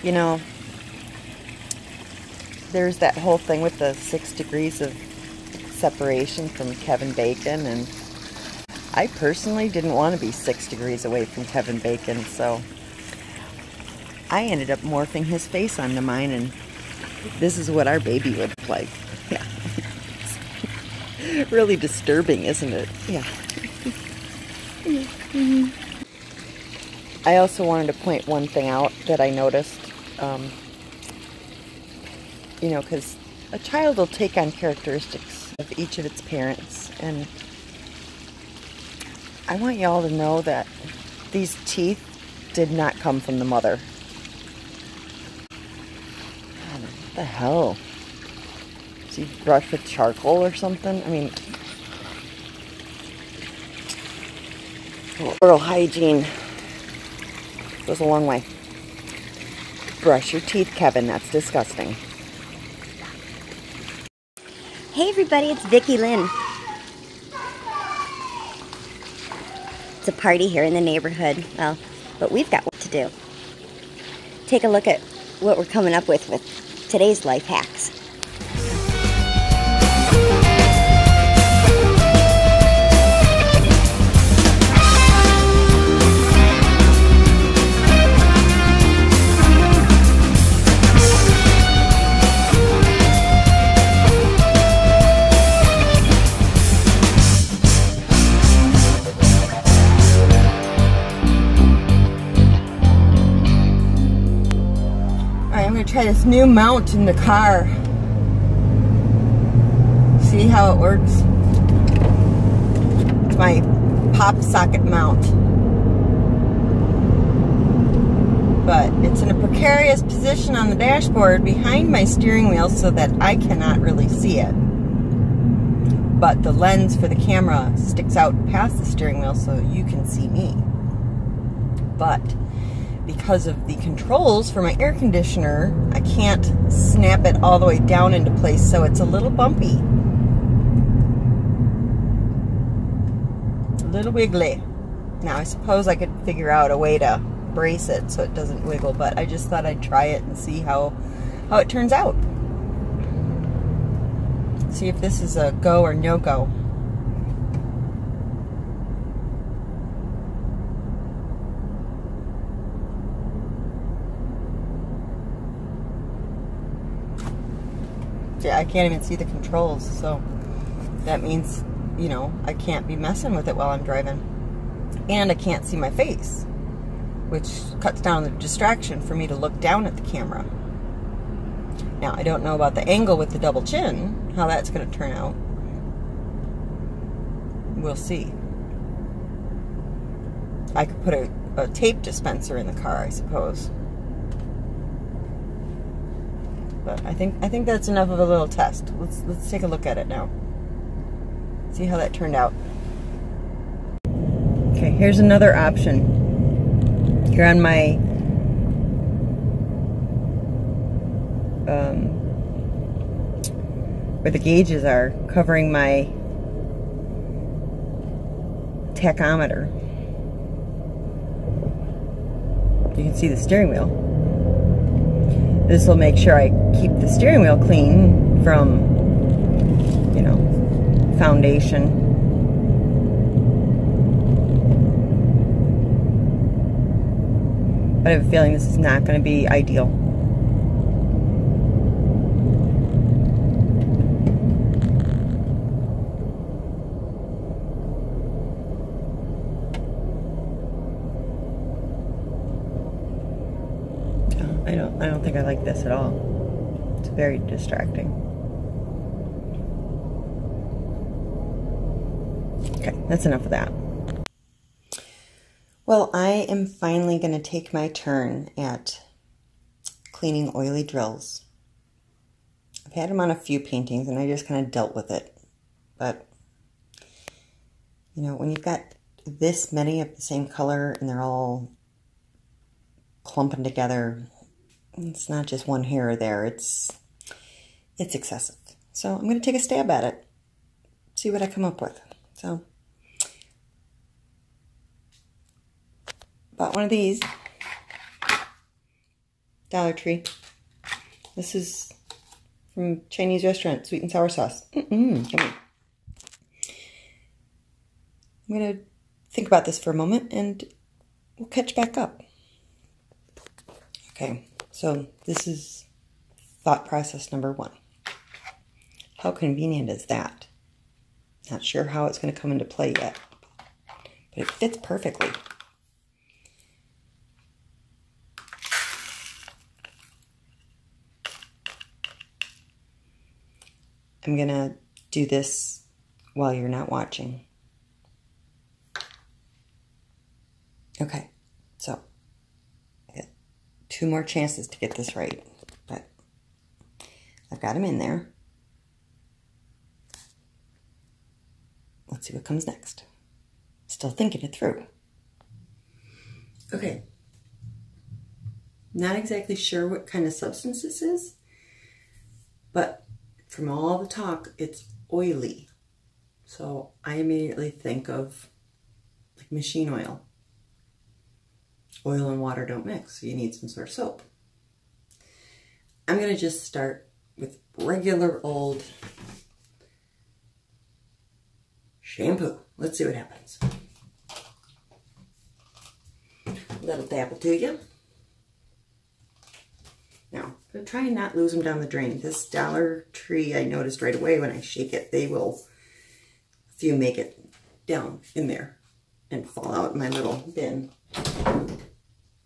You know, there's that whole thing with the 6 degrees of separation from Kevin Bacon, and I personally didn't want to be 6 degrees away from Kevin Bacon, so I ended up morphing his face onto mine, and this is what our baby would look like. Yeah. It's really disturbing, isn't it? Yeah. I also wanted to point one thing out that I noticed. You know, because a child will take on characteristics of each of its parents, and I want y'all to know that these teeth did not come from the mother. God, what the hell? Does he brush with charcoal or something? I mean, oral hygiene goes a long way. Brush your teeth, Kevin. That's disgusting. Hey everybody, it's Vicki Lynn. It's a party here in the neighborhood. Well, but we've got work to do. Take a look at what we're coming up with today's life hacks. Try this new mount in the car. See how it works? It's my pop socket mount. But it's in a precarious position on the dashboard behind my steering wheel so that I cannot really see it. But the lens for the camera sticks out past the steering wheel so you can see me. But because of the controls for my air conditioner, I can't snap it all the way down into place, so it's a little bumpy. A little wiggly. Now, I suppose I could figure out a way to brace it so it doesn't wiggle, but I just thought I'd try it and see how it turns out. See if this is a go or no-go. Yeah, I can't even see the controls, so that means, you know, I can't be messing with it while I'm driving. And I can't see my face, which cuts down the distraction for me to look down at the camera. Now, I don't know about the angle with the double chin, how that's going to turn out. We'll see. I could put a tape dispenser in the car, I suppose. But I think that's enough of a little test. Let's take a look at it now. See how that turned out. Okay, here's another option. Here on my where the gauges are, covering my tachometer. You can see the steering wheel. This will make sure I keep the steering wheel clean from, you know, foundation. But I have a feeling this is not going to be ideal. I don't think I like this at all. It's very distracting. Okay, that's enough of that. Well, I am finally going to take my turn at cleaning oily drills. I've had them on a few paintings and I just kind of dealt with it. But, you know, when you've got this many of the same color and they're all clumping together, it's not just one here or there, it's excessive. So I'm going to take a stab at it, see what I come up with. So, bought one of these. Dollar Tree. This is from Chinese restaurant, sweet and sour sauce. Yummy. I'm going to think about this for a moment and we'll catch back up. Okay, so this is thought process number 1. How convenient is that? Not sure how it's going to come into play yet, but it fits perfectly. I'm going to do this while you're not watching. Okay, so I got 2 more chances to get this right, but I've got them in there. Let's see what comes next. Still thinking it through. Okay, not exactly sure what kind of substance this is, but from all the talk, it's oily. So I immediately think of like machine oil. Oil and water don't mix, so you need some sort of soap. I'm going to just start with regular old shampoo. Let's see what happens. A little dabble to you. Now, I'm going to try and not lose them down the drain. This Dollar Tree, I noticed right away when I shake it, a few make it down in there and fall out in my little bin.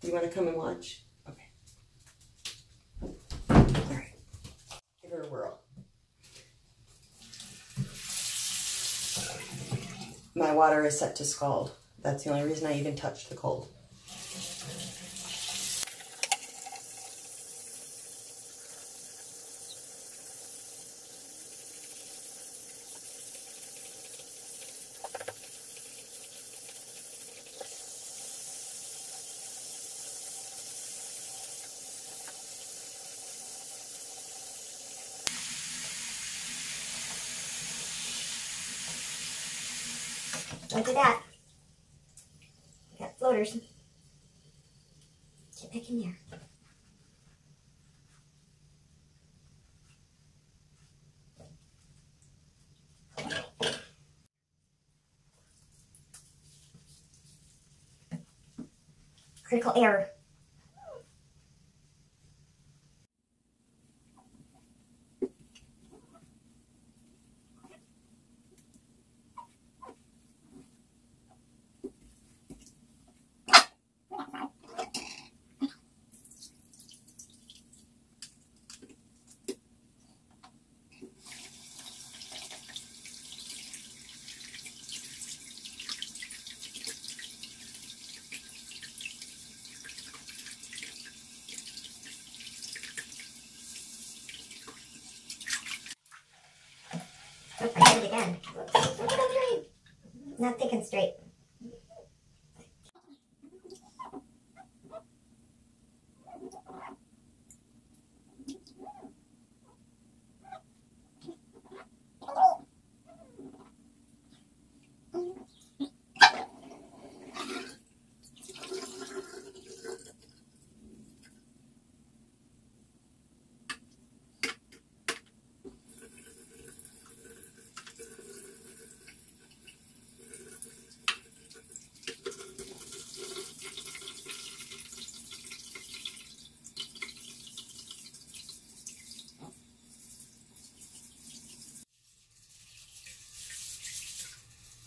You want to come and watch? Okay. All right. Give her a whirl. My water is set to scald. That's the only reason I even touched the cold. Look at that. Got floaters. Get back in there. Critical error. Oh, I did it again. Not thinking straight.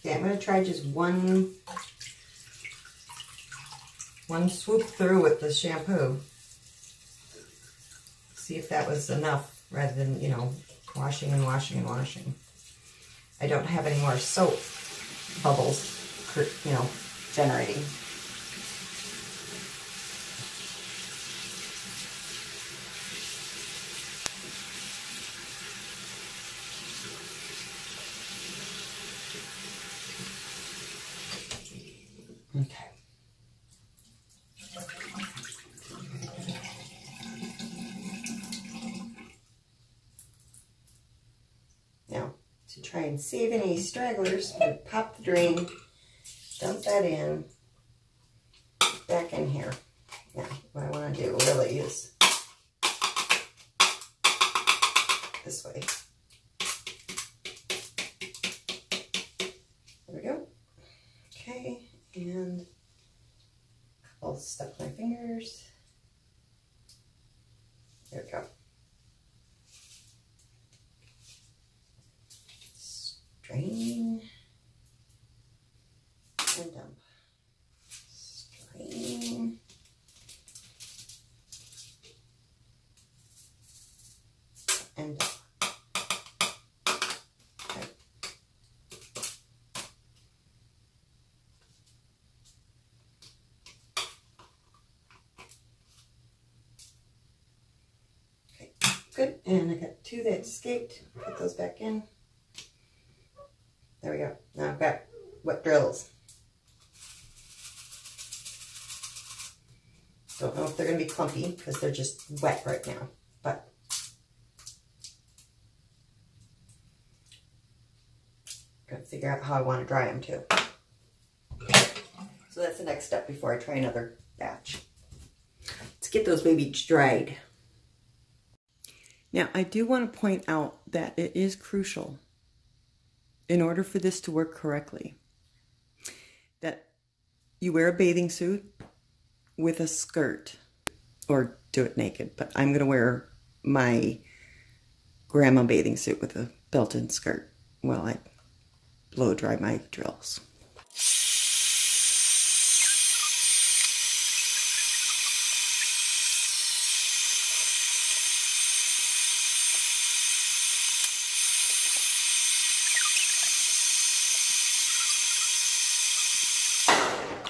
Okay, I'm going to try just one swoop through with the shampoo. See if that was enough rather than, you know, washing and washing and washing. I don't have any more soap bubbles, you know, generating. Okay. Now, to try and save any stragglers, I'm going to pop the drain, dump that in, back in here. Now, what I want to do really is this way. There we go. Okay, and I'll stuff my fingers. There we go. Strain and dump. Strain and dump. Okay. Okay, good. And I got two that escaped. Put those back in. There we go. Now I've got wet drills. Don't know if they're going to be clumpy because they're just wet right now, but got to figure out how I want to dry them too. So that's the next step before I try another batch. Let's get those babies dried. Now I do want to point out that it is crucial in order for this to work correctly that you wear a bathing suit with a skirt, or do it naked, but I'm going to wear my grandma bathing suit with a built-in skirt while I blow dry my drills.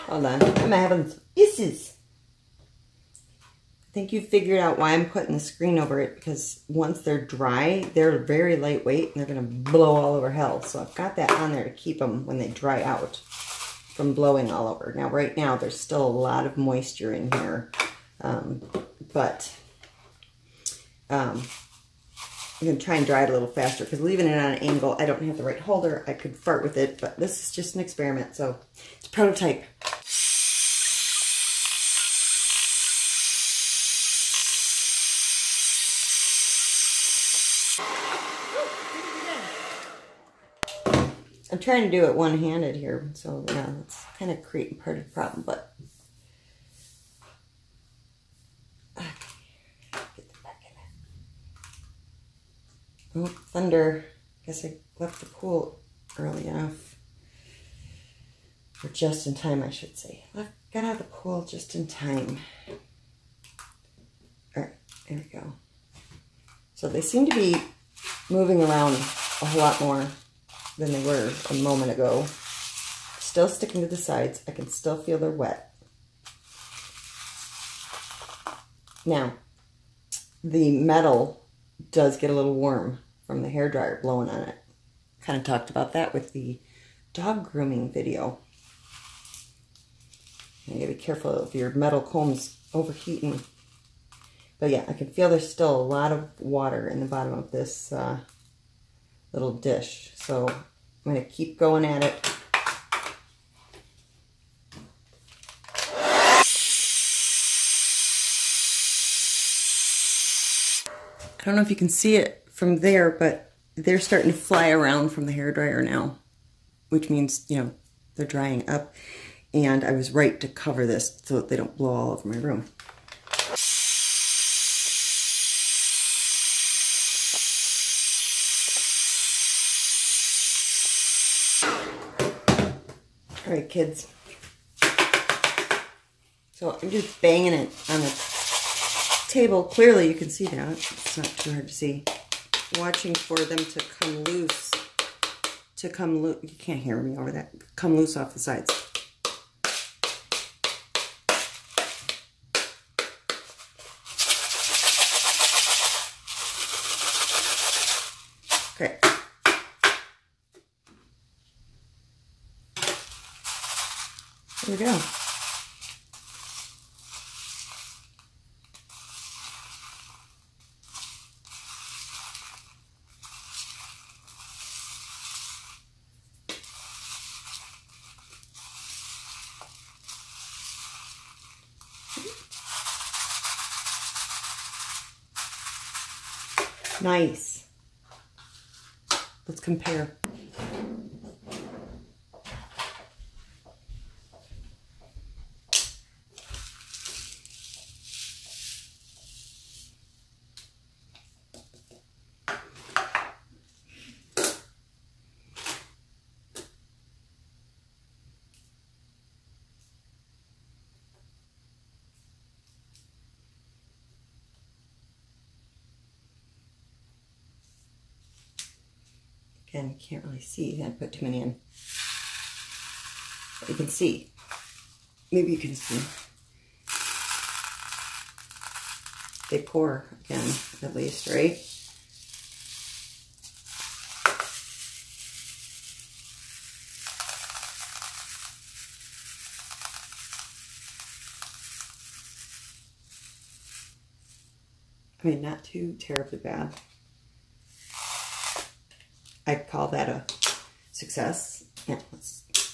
Hold on, I'm having some issues. I think you figured out why I'm putting the screen over it, because once they're dry, they're very lightweight and they're going to blow all over hell. So I've got that on there to keep them when they dry out from blowing all over. Now, right now, there's still a lot of moisture in here, but I'm going to try and dry it a little faster, because leaving it on an angle, I don't have the right holder. I could fart with it, but this is just an experiment, so it's a prototype. I'm trying to do it one-handed here, so yeah, it's kind of creating part of the problem, but okay. Get them back in there. Oh, thunder. Guess I left the pool early enough. Or just in time, I should say. Got out of the pool just in time. Alright, there we go. So they seem to be moving around a whole lot more than they were a moment ago. Still sticking to the sides. I can still feel they're wet. Now, the metal does get a little warm from the hairdryer blowing on it. Kind of talked about that with the dog grooming video. You gotta be careful if your metal comb's overheating. But yeah, I can feel there's still a lot of water in the bottom of this little dish. So I'm going to keep going at it. I don't know if you can see it from there, but they're starting to fly around from the hairdryer now, which means, you know, they're drying up. And I was right to cover this so that they don't blow all over my room. All right, kids. So I'm just banging it on the table. Clearly you can see that. It's not too hard to see. Watching for them to come loose. You can't hear me over that. Come loose off the sides. Okay. There we go. Nice. Let's compare. Again, you can't really see. I put too many in. But you can see. Maybe you can see. They pour again, at least, right? I mean, not too terribly bad. I'd call that a success. Yeah,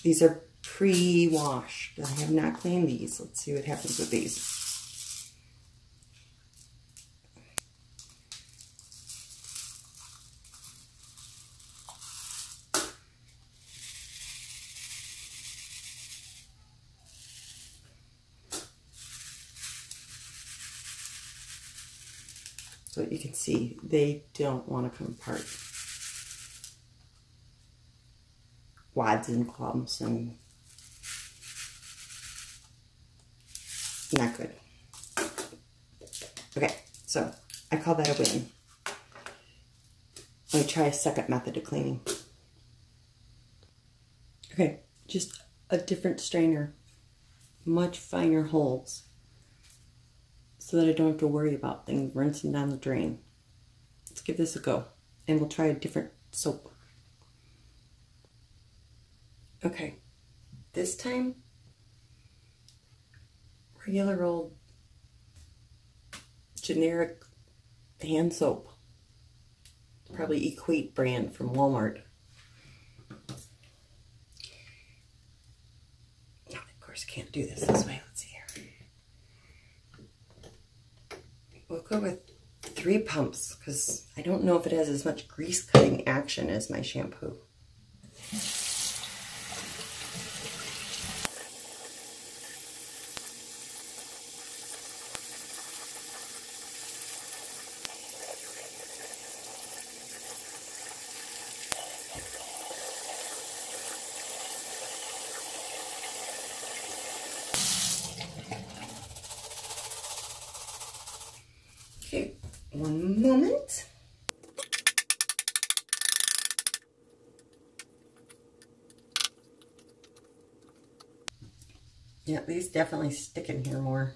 these are pre-washed. I have not cleaned these. Let's see what happens with these. So you can see, they don't want to come apart. Wads and clumps and not good. Okay, so I call that a win. Let me try a second method of cleaning. Okay, just a different strainer, much finer holes, so that I don't have to worry about things rinsing down the drain. Let's give this a go, and we'll try a different soap. Okay, this time, regular old generic hand soap. Probably Equate brand from Walmart. Oh, of course, I can't do this way. Let's see here. We'll go with 3 pumps because I don't know if it has as much grease cutting action as my shampoo. Okay, one moment. Yeah, these definitely stick in here more.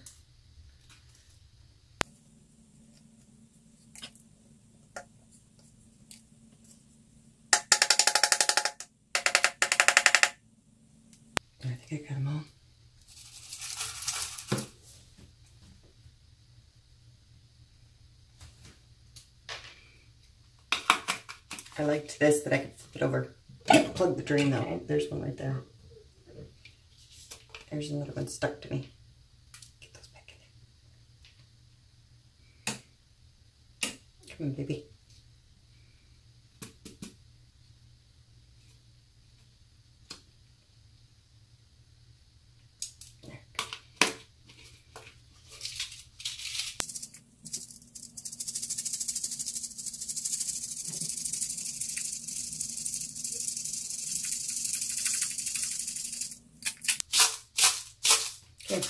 I think I got them all. I liked this, that I could flip it over. Plug the drain though. There's one right there. There's another one stuck to me. Get those back in there. Come on, baby. There. Okay.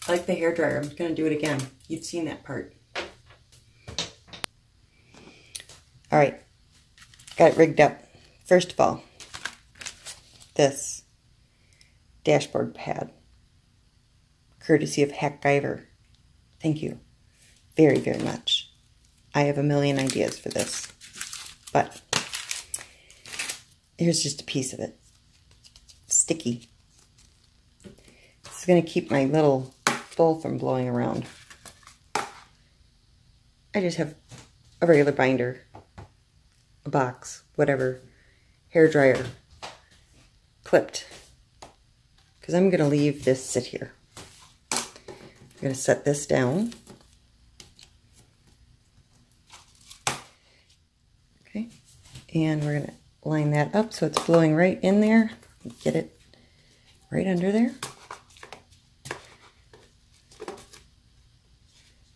I like the hairdryer. I'm going to do it again. You've seen that part. All right. Got it rigged up. First of all, this dashboard pad, courtesy of Hackgiver. Thank you very, very much. I have a million ideas for this, but here's just a piece of it. Sticky. This is going to keep my little bowl from blowing around. I just have a regular binder, a box, whatever, hairdryer, clipped, because I'm going to leave this sit here. I'm going to set this down. And we're going to line that up so it's flowing right in there. Get it right under there.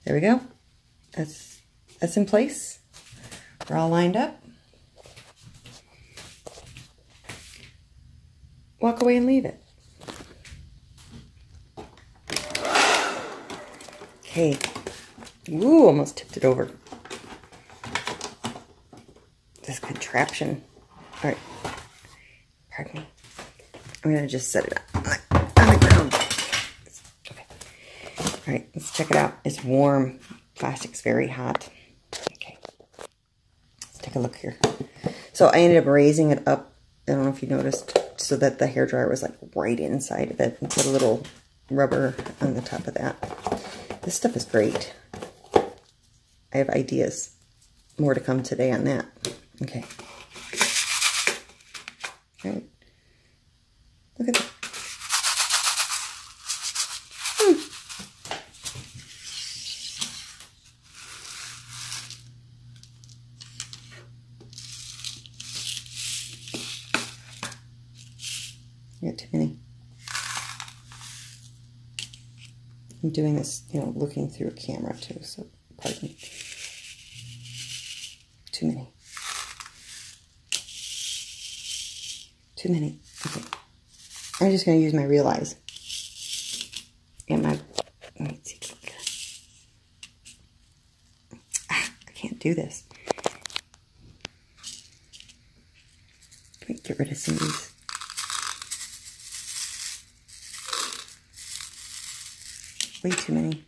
There we go. That's in place. We're all lined up. Walk away and leave it. Okay. Ooh, almost tipped it over. This contraption. All right. Pardon me. I'm going to just set it on the ground. Okay. All right, let's check it out. It's warm. Plastic's very hot. Okay. Let's take a look here. So I ended up raising it up. I don't know if you noticed, so that the hairdryer was like right inside of it. And put a little rubber on the top of that. This stuff is great. I have ideas. More to come today on that. Okay. All right. Look at that. I got too many. I'm doing this, you know, looking through a camera too, so pardon me. Too many. Too many. Okay. I'm just going to use my real eyes. And my, let me see. I can't do this. Can we get rid of some of these? Way too many.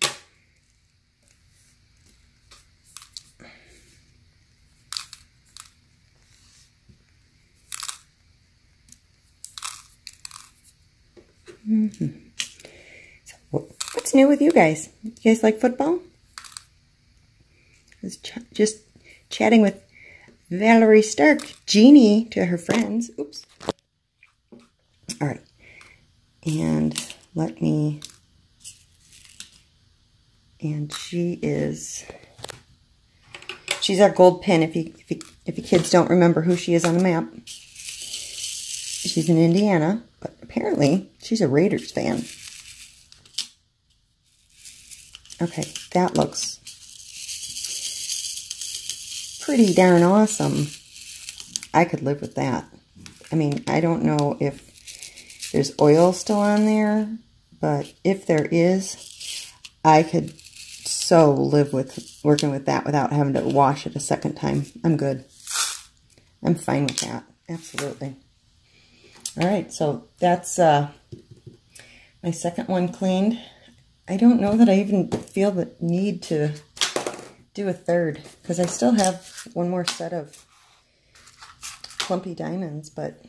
So, what's new with you guys? You guys like football? I was just chatting with Valerie Stark, Jeannie to her friends. Oops. All right. And let me... And she's our gold pin. If you kids don't remember who she is on the map, she's in Indiana, but apparently she's a Raiders fan. Okay, that looks pretty darn awesome. I could live with that. I mean, I don't know if there's oil still on there, but if there is, I could so live with working with that without having to wash it a second time. I'm good. I'm fine with that. Absolutely. All right, so that's my second one cleaned. I don't know that I even feel the need to do a third because I still have one more set of clumpy diamonds, but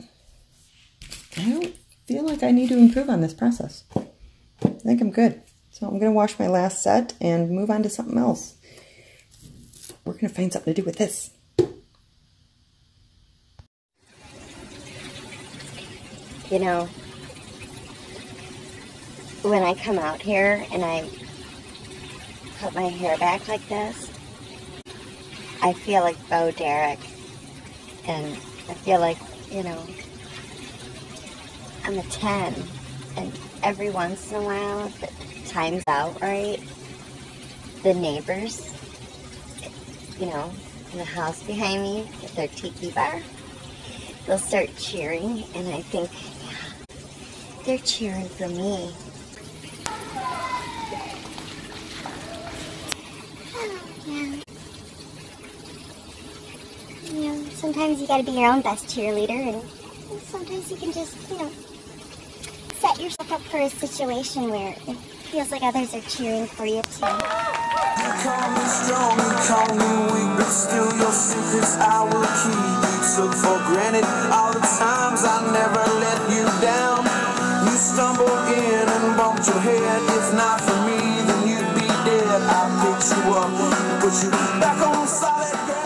I don't feel like I need to improve on this process. I think I'm good. So I'm going to wash my last set and move on to something else. We're going to find something to do with this. You know, when I come out here and I put my hair back like this, I feel like Bo Derek. And I feel like, you know, I'm a 10. And every once in a while, if it times out right, the neighbors, you know, in the house behind me with their tiki bar, they'll start cheering, and I think, yeah, they're cheering for me. Yeah. You know, sometimes you gotta be your own best cheerleader, and sometimes you can just, you know, set yourself up for a situation where it feels like others are cheering for you too. You call me strong, you call me weak, but still your secrets I will keep. You took for granted all the times I never let you down. You stumbled in and bumped your head. If not for me, then you'd be dead. I picked you up, put you back on solid ground.